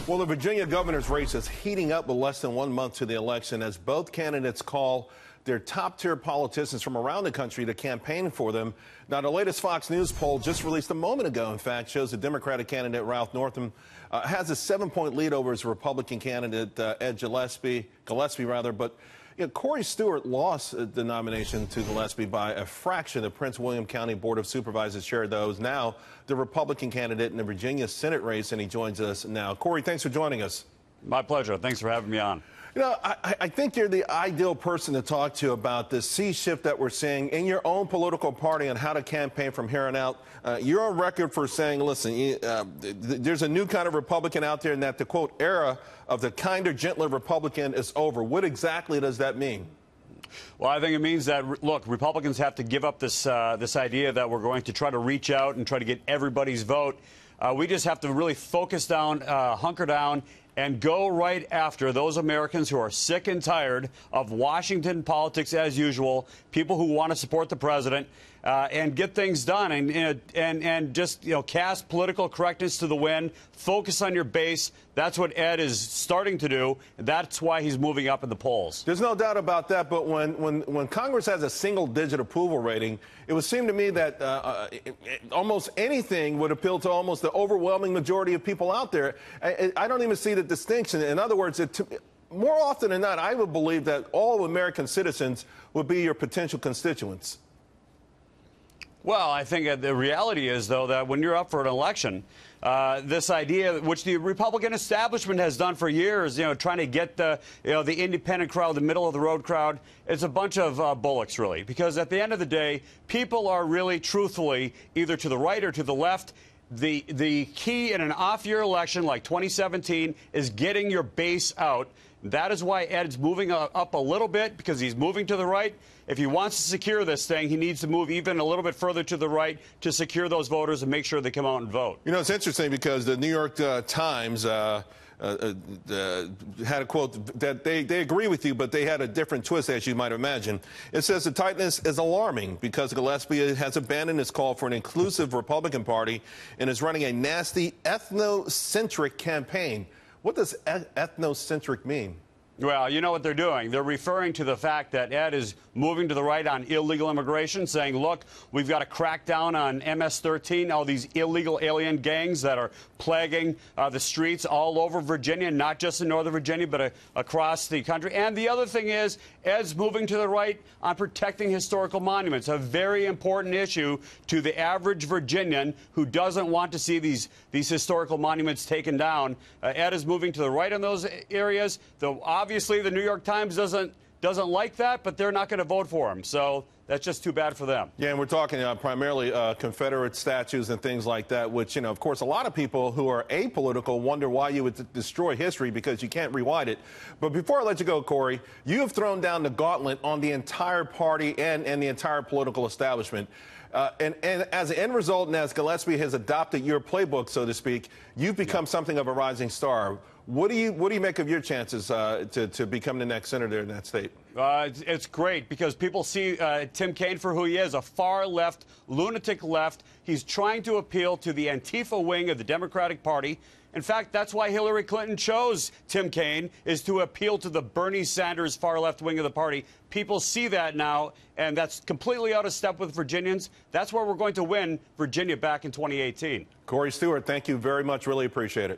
Well, the Virginia governor's race is heating up with less than 1 month to the election as both candidates call their top-tier politicians from around the country to campaign for them. Now, the latest Fox News poll just released a moment ago, in fact, shows the Democratic candidate Ralph Northam has a 7-point lead over his Republican candidate Ed Gillespie, but Corey Stewart lost the nomination to Gillespie by a fraction. The Prince William County Board of Supervisors shared those. Now, the Republican candidate in the Virginia Senate race, and he joins us now. Corey, thanks for joining us. My pleasure. Thanks for having me on. You know, I think you're the ideal person to talk to about the sea shift that we're seeing in your own political party and how to campaign from here on out. You're on record for saying, listen, there's a new kind of Republican out there, and that the, quote, era of the kinder, gentler Republican is over. What exactly does that mean? Well, I think it means that, look, Republicans have to give up this idea that we're going to try to reach out and try to get everybody's vote. We just have to really focus down, hunker down, and go right after those Americans who are sick and tired of Washington politics as usual, people who want to support the president, and get things done and just, cast political correctness to the wind, focus on your base. That's what Ed is starting to do. That's why he's moving up in the polls. There's no doubt about that. But when Congress has a single-digit approval rating, it would seem to me that almost anything would appeal to almost the overwhelming majority of people out there. I don't even see the distinction. In other words, more often than not, I would believe that all American citizens would be your potential constituents. Well, I think the reality is, though, that when you're up for an election, this idea, which the Republican establishment has done for years, trying to get the independent crowd, the middle-of-the-road crowd, it's a bunch of bullocks, really. Because at the end of the day, people are really, truthfully, either to the right or to the left. The key in an off-year election like 2017 is getting your base out. That is why Ed's moving up a little bit, because he's moving to the right. If he wants to secure this thing, he needs to move even a little bit further to the right to secure those voters and make sure they come out and vote. It's interesting because the New York Times had a quote that they agree with you, but they had a different twist, as you might imagine. It says the tightness is alarming because Gillespie has abandoned his call for an inclusive Republican Party and is running a nasty ethnocentric campaign. What does ethnocentric mean? Well, you know what they're doing. They're referring to the fact that Ed is moving to the right on illegal immigration, saying, look, we've got to crack down on MS-13, all these illegal alien gangs that are plaguing the streets all over Virginia, not just in Northern Virginia, but across the country. And the other thing is, Ed's moving to the right on protecting historical monuments, a very important issue to the average Virginian who doesn't want to see these historical monuments taken down. Ed is moving to the right in those areas, though obviously the New York Times doesn't like that, but they're not going to vote for him. So that's just too bad for them. Yeah, and we're talking primarily Confederate statues and things like that, which, of course, a lot of people who are apolitical wonder why you would destroy history because you can't rewind it. But before I let you go, Corey, you have thrown down the gauntlet on the entire party and the entire political establishment. And as an end result, and as Gillespie has adopted your playbook, so to speak, you've become something of a rising star. What do you make of your chances to become the next senator in that state? It's great because people see Tim Kaine for who he is, a far-left, lunatic left. He's trying to appeal to the Antifa wing of the Democratic Party. In fact, that's why Hillary Clinton chose Tim Kaine, is to appeal to the Bernie Sanders far-left wing of the party. People see that now, and that's completely out of step with Virginians. That's where we're going to win Virginia back in 2018. Corey Stewart, thank you very much. Really appreciate it.